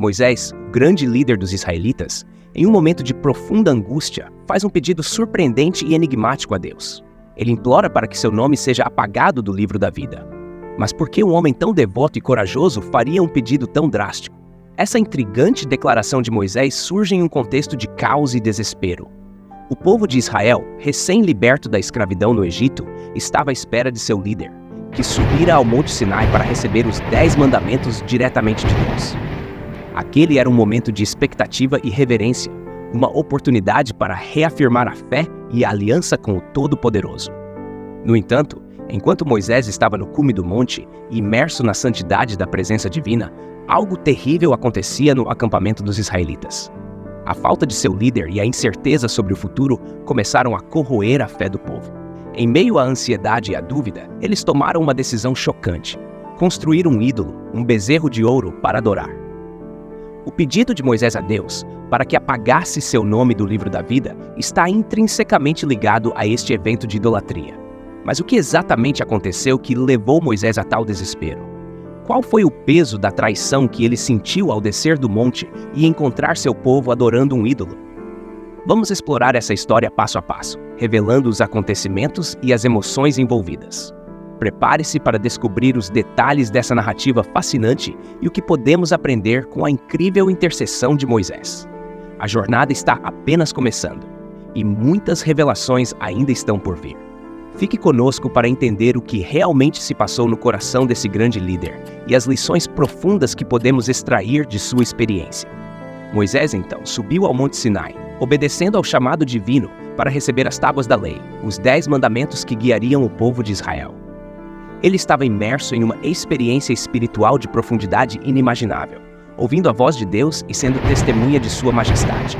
Moisés, o grande líder dos israelitas, em um momento de profunda angústia, faz um pedido surpreendente e enigmático a Deus. Ele implora para que seu nome seja apagado do livro da vida. Mas por que um homem tão devoto e corajoso faria um pedido tão drástico? Essa intrigante declaração de Moisés surge em um contexto de caos e desespero. O povo de Israel, recém-liberto da escravidão no Egito, estava à espera de seu líder, que subira ao Monte Sinai para receber os 10 mandamentos diretamente de Deus. Aquele era um momento de expectativa e reverência, uma oportunidade para reafirmar a fé e a aliança com o Todo-Poderoso. No entanto, enquanto Moisés estava no cume do monte, imerso na santidade da presença divina, algo terrível acontecia no acampamento dos israelitas. A falta de seu líder e a incerteza sobre o futuro começaram a corroer a fé do povo. Em meio à ansiedade e à dúvida, eles tomaram uma decisão chocante: construir um ídolo, um bezerro de ouro para adorar. O pedido de Moisés a Deus para que apagasse seu nome do livro da vida está intrinsecamente ligado a este evento de idolatria. Mas o que exatamente aconteceu que levou Moisés a tal desespero? Qual foi o peso da traição que ele sentiu ao descer do monte e encontrar seu povo adorando um ídolo? Vamos explorar essa história passo a passo, revelando os acontecimentos e as emoções envolvidas. Prepare-se para descobrir os detalhes dessa narrativa fascinante e o que podemos aprender com a incrível intercessão de Moisés. A jornada está apenas começando, e muitas revelações ainda estão por vir. Fique conosco para entender o que realmente se passou no coração desse grande líder e as lições profundas que podemos extrair de sua experiência. Moisés, então, subiu ao Monte Sinai, obedecendo ao chamado divino para receber as tábuas da lei, os 10 mandamentos que guiariam o povo de Israel. Ele estava imerso em uma experiência espiritual de profundidade inimaginável, ouvindo a voz de Deus e sendo testemunha de sua majestade.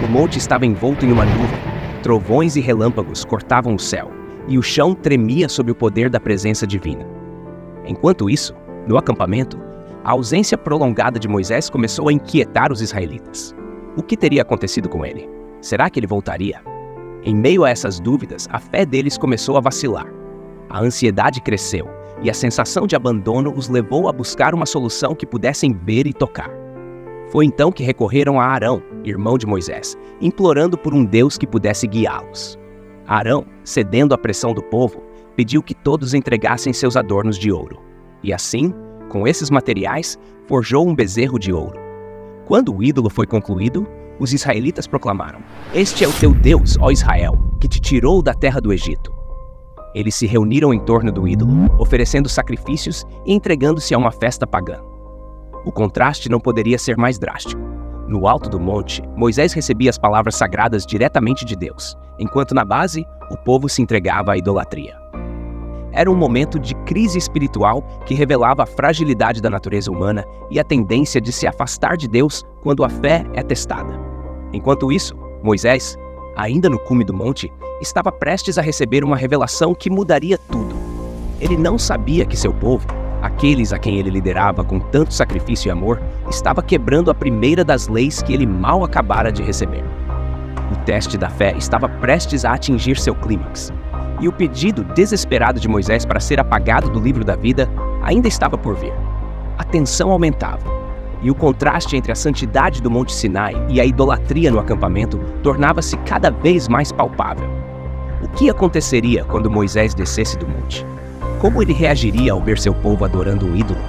O monte estava envolto em uma nuvem, trovões e relâmpagos cortavam o céu, e o chão tremia sob o poder da presença divina. Enquanto isso, no acampamento, a ausência prolongada de Moisés começou a inquietar os israelitas. O que teria acontecido com ele? Será que ele voltaria? Em meio a essas dúvidas, a fé deles começou a vacilar. A ansiedade cresceu, e a sensação de abandono os levou a buscar uma solução que pudessem ver e tocar. Foi então que recorreram a Arão, irmão de Moisés, implorando por um Deus que pudesse guiá-los. Arão, cedendo à pressão do povo, pediu que todos entregassem seus adornos de ouro. E assim, com esses materiais, forjou um bezerro de ouro. Quando o ídolo foi concluído, os israelitas proclamaram: "Este é o teu Deus, ó Israel, que te tirou da terra do Egito." Eles se reuniram em torno do ídolo, oferecendo sacrifícios e entregando-se a uma festa pagã. O contraste não poderia ser mais drástico. No alto do monte, Moisés recebia as palavras sagradas diretamente de Deus, enquanto na base, o povo se entregava à idolatria. Era um momento de crise espiritual que revelava a fragilidade da natureza humana e a tendência de se afastar de Deus quando a fé é testada. Enquanto isso, Moisés, ainda no cume do monte, estava prestes a receber uma revelação que mudaria tudo. Ele não sabia que seu povo, aqueles a quem ele liderava com tanto sacrifício e amor, estava quebrando a primeira das leis que ele mal acabara de receber. O teste da fé estava prestes a atingir seu clímax, e o pedido desesperado de Moisés para ser apagado do livro da vida ainda estava por vir. A tensão aumentava, e o contraste entre a santidade do Monte Sinai e a idolatria no acampamento tornava-se cada vez mais palpável. O que aconteceria quando Moisés descesse do monte? Como ele reagiria ao ver seu povo adorando um ídolo?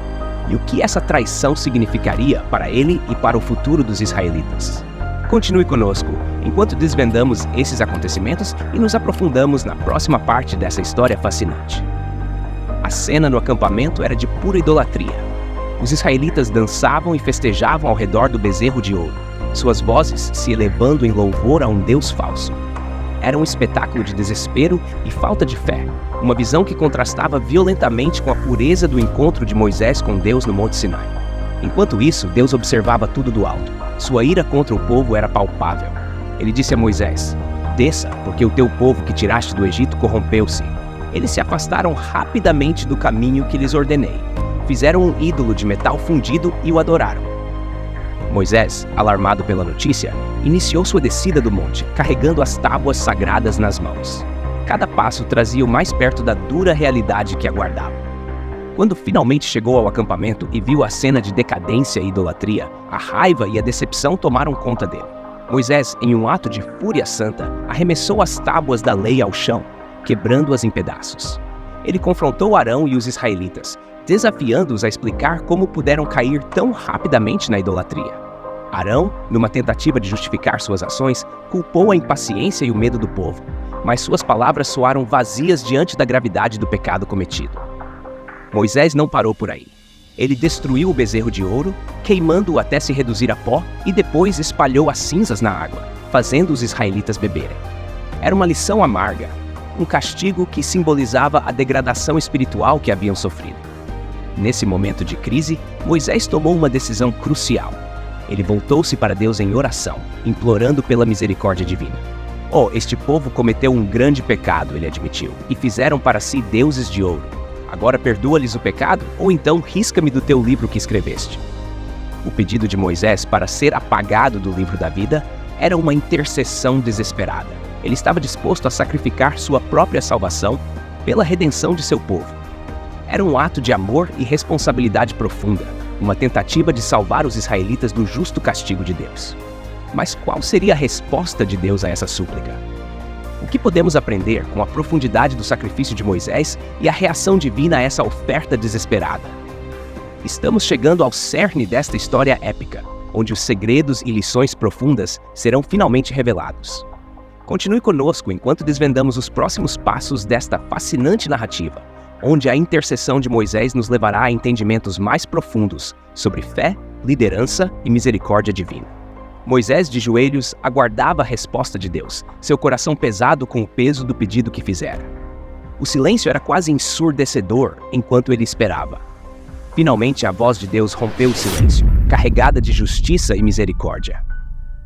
E o que essa traição significaria para ele e para o futuro dos israelitas? Continue conosco, enquanto desvendamos esses acontecimentos e nos aprofundamos na próxima parte dessa história fascinante. A cena no acampamento era de pura idolatria. Os israelitas dançavam e festejavam ao redor do bezerro de ouro, suas vozes se elevando em louvor a um Deus falso. Era um espetáculo de desespero e falta de fé, uma visão que contrastava violentamente com a pureza do encontro de Moisés com Deus no Monte Sinai. Enquanto isso, Deus observava tudo do alto. Sua ira contra o povo era palpável. Ele disse a Moisés: "Desça, porque o teu povo que tiraste do Egito corrompeu-se." Eles se afastaram rapidamente do caminho que lhes ordenei. Fizeram um ídolo de metal fundido e o adoraram. Moisés, alarmado pela notícia, iniciou sua descida do monte, carregando as tábuas sagradas nas mãos. Cada passo trazia-o mais perto da dura realidade que aguardava. Quando finalmente chegou ao acampamento e viu a cena de decadência e idolatria, a raiva e a decepção tomaram conta dele. Moisés, em um ato de fúria santa, arremessou as tábuas da lei ao chão, quebrando-as em pedaços. Ele confrontou Arão e os israelitas, desafiando-os a explicar como puderam cair tão rapidamente na idolatria. Arão, numa tentativa de justificar suas ações, culpou a impaciência e o medo do povo, mas suas palavras soaram vazias diante da gravidade do pecado cometido. Moisés não parou por aí. Ele destruiu o bezerro de ouro, queimando-o até se reduzir a pó e depois espalhou as cinzas na água, fazendo os israelitas beberem. Era uma lição amarga, um castigo que simbolizava a degradação espiritual que haviam sofrido. Nesse momento de crise, Moisés tomou uma decisão crucial. Ele voltou-se para Deus em oração, implorando pela misericórdia divina. Este povo cometeu um grande pecado, ele admitiu, e fizeram para si deuses de ouro. Agora perdoa-lhes o pecado, ou então risca-me do teu livro que escreveste. O pedido de Moisés para ser apagado do livro da vida era uma intercessão desesperada. Ele estava disposto a sacrificar sua própria salvação pela redenção de seu povo. Era um ato de amor e responsabilidade profunda, uma tentativa de salvar os israelitas do justo castigo de Deus. Mas qual seria a resposta de Deus a essa súplica? O que podemos aprender com a profundidade do sacrifício de Moisés e a reação divina a essa oferta desesperada? Estamos chegando ao cerne desta história épica, onde os segredos e lições profundas serão finalmente revelados. Continue conosco enquanto desvendamos os próximos passos desta fascinante narrativa, onde a intercessão de Moisés nos levará a entendimentos mais profundos sobre fé, liderança e misericórdia divina. Moisés, de joelhos, aguardava a resposta de Deus, seu coração pesado com o peso do pedido que fizera. O silêncio era quase ensurdecedor enquanto ele esperava. Finalmente, a voz de Deus rompeu o silêncio, carregada de justiça e misericórdia.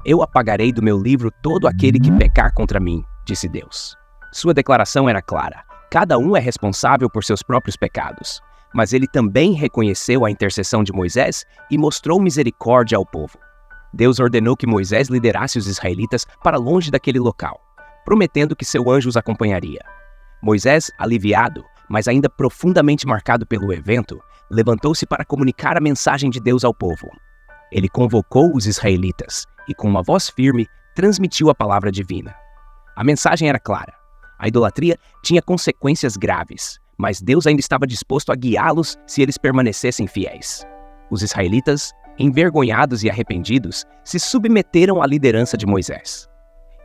Eu apagarei do meu livro todo aquele que pecar contra mim, disse Deus. Sua declaração era clara. Cada um é responsável por seus próprios pecados. Mas ele também reconheceu a intercessão de Moisés e mostrou misericórdia ao povo. Deus ordenou que Moisés liderasse os israelitas para longe daquele local, prometendo que seu anjo os acompanharia. Moisés, aliviado, mas ainda profundamente marcado pelo evento, levantou-se para comunicar a mensagem de Deus ao povo. Ele convocou os israelitas e, com uma voz firme, transmitiu a palavra divina. A mensagem era clara. A idolatria tinha consequências graves, mas Deus ainda estava disposto a guiá-los se eles permanecessem fiéis. Os israelitas, envergonhados e arrependidos, se submeteram à liderança de Moisés.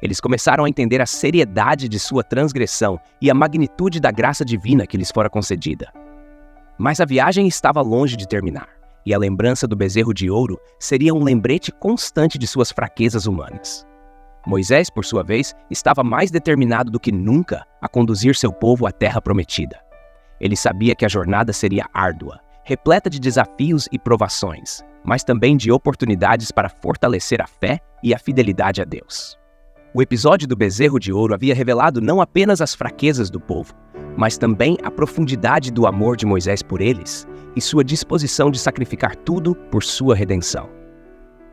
Eles começaram a entender a seriedade de sua transgressão e a magnitude da graça divina que lhes fora concedida. Mas a viagem estava longe de terminar, e a lembrança do bezerro de ouro seria um lembrete constante de suas fraquezas humanas. Moisés, por sua vez, estava mais determinado do que nunca a conduzir seu povo à terra prometida. Ele sabia que a jornada seria árdua, repleta de desafios e provações, mas também de oportunidades para fortalecer a fé e a fidelidade a Deus. O episódio do bezerro de ouro havia revelado não apenas as fraquezas do povo, mas também a profundidade do amor de Moisés por eles e sua disposição de sacrificar tudo por sua redenção.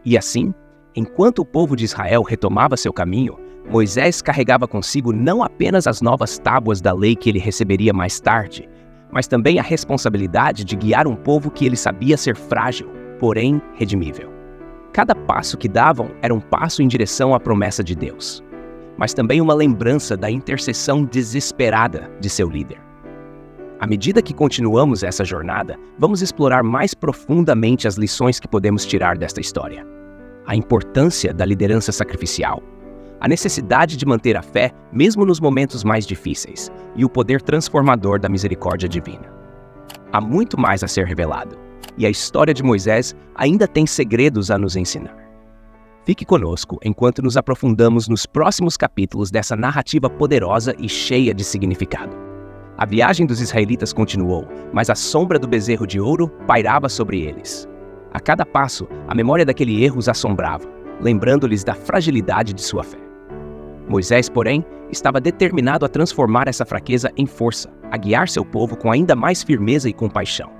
E assim, enquanto o povo de Israel retomava seu caminho, Moisés carregava consigo não apenas as novas tábuas da lei que ele receberia mais tarde, mas também a responsabilidade de guiar um povo que ele sabia ser frágil, porém redimível. Cada passo que davam era um passo em direção à promessa de Deus, mas também uma lembrança da intercessão desesperada de seu líder. À medida que continuamos essa jornada, vamos explorar mais profundamente as lições que podemos tirar desta história. A importância da liderança sacrificial, a necessidade de manter a fé mesmo nos momentos mais difíceis e o poder transformador da misericórdia divina. Há muito mais a ser revelado, e a história de Moisés ainda tem segredos a nos ensinar. Fique conosco enquanto nos aprofundamos nos próximos capítulos dessa narrativa poderosa e cheia de significado. A viagem dos israelitas continuou, mas a sombra do bezerro de ouro pairava sobre eles. A cada passo, a memória daquele erro os assombrava, lembrando-lhes da fragilidade de sua fé. Moisés, porém, estava determinado a transformar essa fraqueza em força, a guiar seu povo com ainda mais firmeza e compaixão.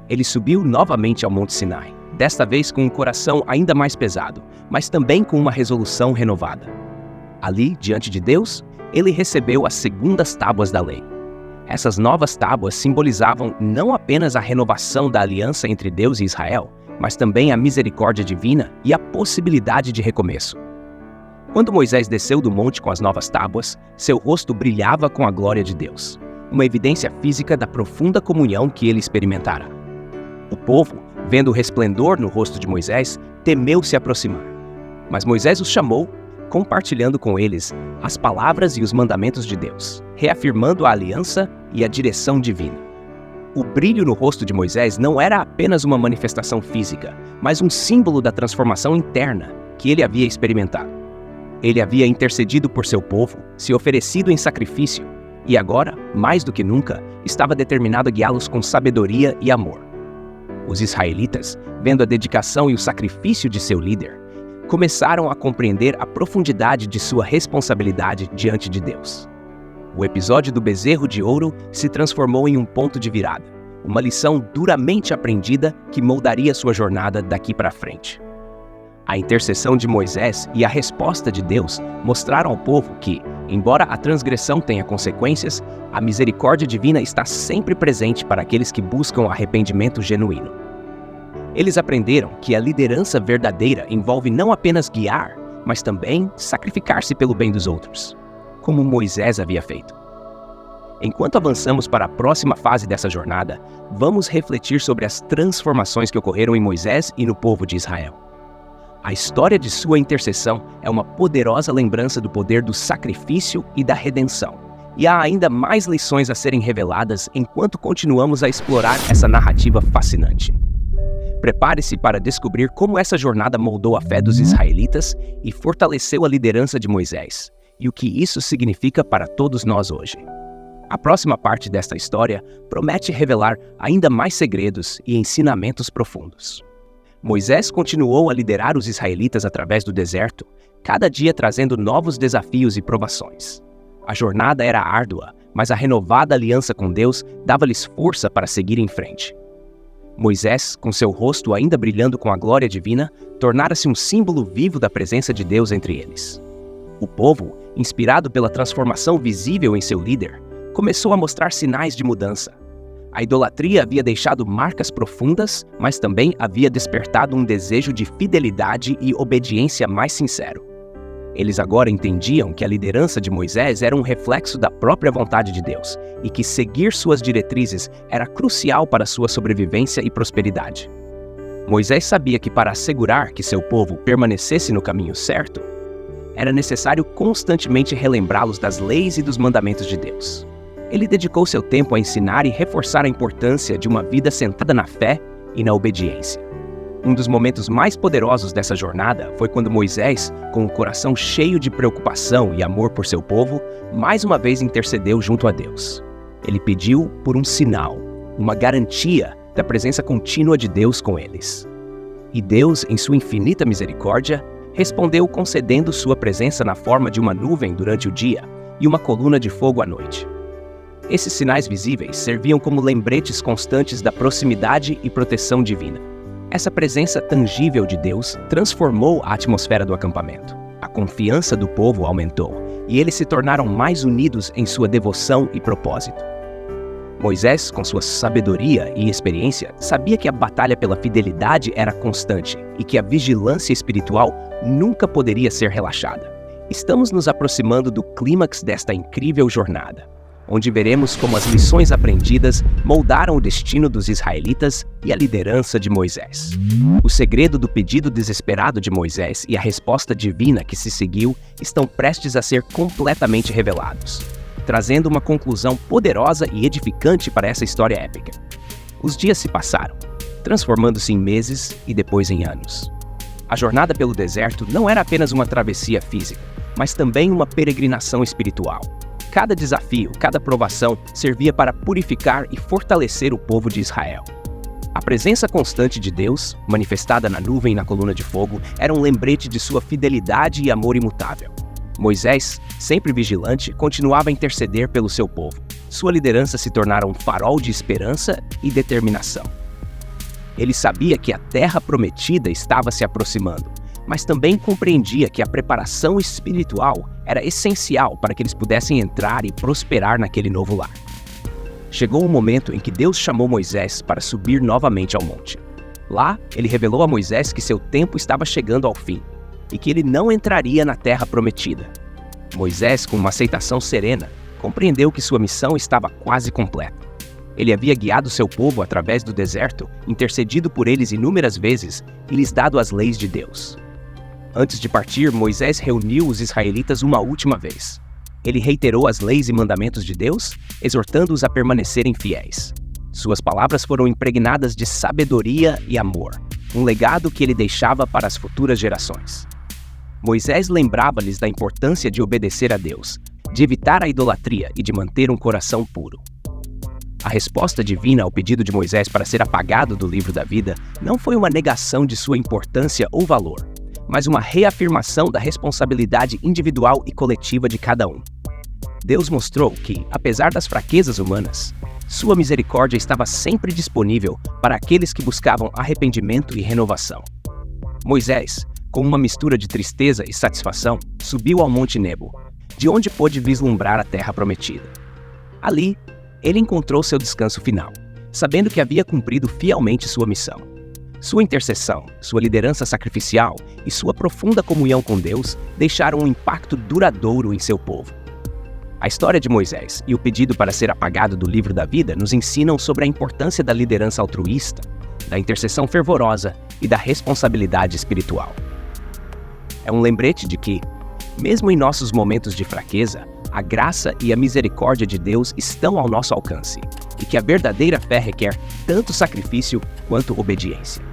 Ele subiu novamente ao Monte Sinai, desta vez com um coração ainda mais pesado, mas também com uma resolução renovada. Ali, diante de Deus, ele recebeu as segundas tábuas da lei. Essas novas tábuas simbolizavam não apenas a renovação da aliança entre Deus e Israel, mas também a misericórdia divina e a possibilidade de recomeço. Quando Moisés desceu do monte com as novas tábuas, seu rosto brilhava com a glória de Deus, uma evidência física da profunda comunhão que ele experimentara. O povo, vendo o resplendor no rosto de Moisés, temeu se aproximar. Mas Moisés os chamou, compartilhando com eles as palavras e os mandamentos de Deus, reafirmando a aliança e a direção divina. O brilho no rosto de Moisés não era apenas uma manifestação física, mas um símbolo da transformação interna que ele havia experimentado. Ele havia intercedido por seu povo, se oferecido em sacrifício, e agora, mais do que nunca, estava determinado a guiá-los com sabedoria e amor. Os israelitas, vendo a dedicação e o sacrifício de seu líder, começaram a compreender a profundidade de sua responsabilidade diante de Deus. O episódio do bezerro de ouro se transformou em um ponto de virada, uma lição duramente aprendida que moldaria sua jornada daqui para frente. A intercessão de Moisés e a resposta de Deus mostraram ao povo que, embora a transgressão tenha consequências, a misericórdia divina está sempre presente para aqueles que buscam arrependimento genuíno. Eles aprenderam que a liderança verdadeira envolve não apenas guiar, mas também sacrificar-se pelo bem dos outros, como Moisés havia feito. Enquanto avançamos para a próxima fase dessa jornada, vamos refletir sobre as transformações que ocorreram em Moisés e no povo de Israel. A história de sua intercessão é uma poderosa lembrança do poder do sacrifício e da redenção. E há ainda mais lições a serem reveladas enquanto continuamos a explorar essa narrativa fascinante. Prepare-se para descobrir como essa jornada moldou a fé dos israelitas e fortaleceu a liderança de Moisés, e o que isso significa para todos nós hoje. A próxima parte desta história promete revelar ainda mais segredos e ensinamentos profundos. Moisés continuou a liderar os israelitas através do deserto, cada dia trazendo novos desafios e provações. A jornada era árdua, mas a renovada aliança com Deus dava-lhes força para seguir em frente. Moisés, com seu rosto ainda brilhando com a glória divina, tornara-se um símbolo vivo da presença de Deus entre eles. O povo, inspirado pela transformação visível em seu líder, começou a mostrar sinais de mudança. A idolatria havia deixado marcas profundas, mas também havia despertado um desejo de fidelidade e obediência mais sincero. Eles agora entendiam que a liderança de Moisés era um reflexo da própria vontade de Deus e que seguir suas diretrizes era crucial para sua sobrevivência e prosperidade. Moisés sabia que para assegurar que seu povo permanecesse no caminho certo, era necessário constantemente relembrá-los das leis e dos mandamentos de Deus. Ele dedicou seu tempo a ensinar e reforçar a importância de uma vida centrada na fé e na obediência. Um dos momentos mais poderosos dessa jornada foi quando Moisés, com o coração cheio de preocupação e amor por seu povo, mais uma vez intercedeu junto a Deus. Ele pediu por um sinal, uma garantia da presença contínua de Deus com eles. E Deus, em sua infinita misericórdia, respondeu concedendo sua presença na forma de uma nuvem durante o dia e uma coluna de fogo à noite. Esses sinais visíveis serviam como lembretes constantes da proximidade e proteção divina. Essa presença tangível de Deus transformou a atmosfera do acampamento. A confiança do povo aumentou, e eles se tornaram mais unidos em sua devoção e propósito. Moisés, com sua sabedoria e experiência, sabia que a batalha pela fidelidade era constante e que a vigilância espiritual nunca poderia ser relaxada. Estamos nos aproximando do clímax desta incrível jornada, onde veremos como as lições aprendidas moldaram o destino dos israelitas e a liderança de Moisés. O segredo do pedido desesperado de Moisés e a resposta divina que se seguiu estão prestes a ser completamente revelados, trazendo uma conclusão poderosa e edificante para essa história épica. Os dias se passaram, transformando-se em meses e depois em anos. A jornada pelo deserto não era apenas uma travessia física, mas também uma peregrinação espiritual. Cada desafio, cada provação servia para purificar e fortalecer o povo de Israel. A presença constante de Deus, manifestada na nuvem e na coluna de fogo, era um lembrete de sua fidelidade e amor imutável. Moisés, sempre vigilante, continuava a interceder pelo seu povo. Sua liderança se tornara um farol de esperança e determinação. Ele sabia que a terra prometida estava se aproximando, mas também compreendia que a preparação espiritual era essencial para que eles pudessem entrar e prosperar naquele novo lar. chegou o momento em que Deus chamou Moisés para subir novamente ao monte. Lá, ele revelou a Moisés que seu tempo estava chegando ao fim e que ele não entraria na terra prometida. Moisés, com uma aceitação serena, compreendeu que sua missão estava quase completa. Ele havia guiado seu povo através do deserto, intercedido por eles inúmeras vezes e lhes dado as leis de Deus. Antes de partir, Moisés reuniu os israelitas uma última vez. Ele reiterou as leis e mandamentos de Deus, exortando-os a permanecerem fiéis. Suas palavras foram impregnadas de sabedoria e amor, um legado que ele deixava para as futuras gerações. Moisés lembrava-lhes da importância de obedecer a Deus, de evitar a idolatria e de manter um coração puro. A resposta divina ao pedido de Moisés para ser apagado do livro da vida não foi uma negação de sua importância ou valor, mas uma reafirmação da responsabilidade individual e coletiva de cada um. Deus mostrou que, apesar das fraquezas humanas, sua misericórdia estava sempre disponível para aqueles que buscavam arrependimento e renovação. Moisés, com uma mistura de tristeza e satisfação, subiu ao Monte Nebo, de onde pôde vislumbrar a terra prometida. Ali, ele encontrou seu descanso final, sabendo que havia cumprido fielmente sua missão. Sua intercessão, sua liderança sacrificial e sua profunda comunhão com Deus deixaram um impacto duradouro em seu povo. A história de Moisés e o pedido para ser apagado do livro da vida nos ensinam sobre a importância da liderança altruísta, da intercessão fervorosa e da responsabilidade espiritual. É um lembrete de que, mesmo em nossos momentos de fraqueza, a graça e a misericórdia de Deus estão ao nosso alcance e que a verdadeira fé requer tanto sacrifício quanto obediência.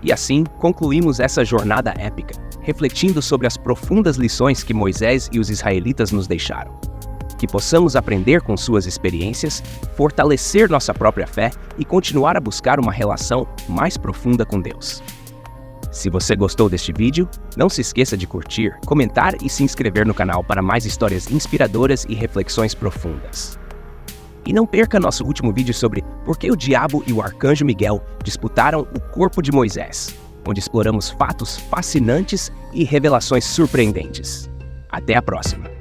E assim, concluímos essa jornada épica, refletindo sobre as profundas lições que Moisés e os israelitas nos deixaram. Que possamos aprender com suas experiências, fortalecer nossa própria fé e continuar a buscar uma relação mais profunda com Deus. Se você gostou deste vídeo, não se esqueça de curtir, comentar e se inscrever no canal para mais histórias inspiradoras e reflexões profundas. E não perca nosso último vídeo sobre por que o diabo e o arcanjo Miguel disputaram o corpo de Moisés, onde exploramos fatos fascinantes e revelações surpreendentes. Até a próxima!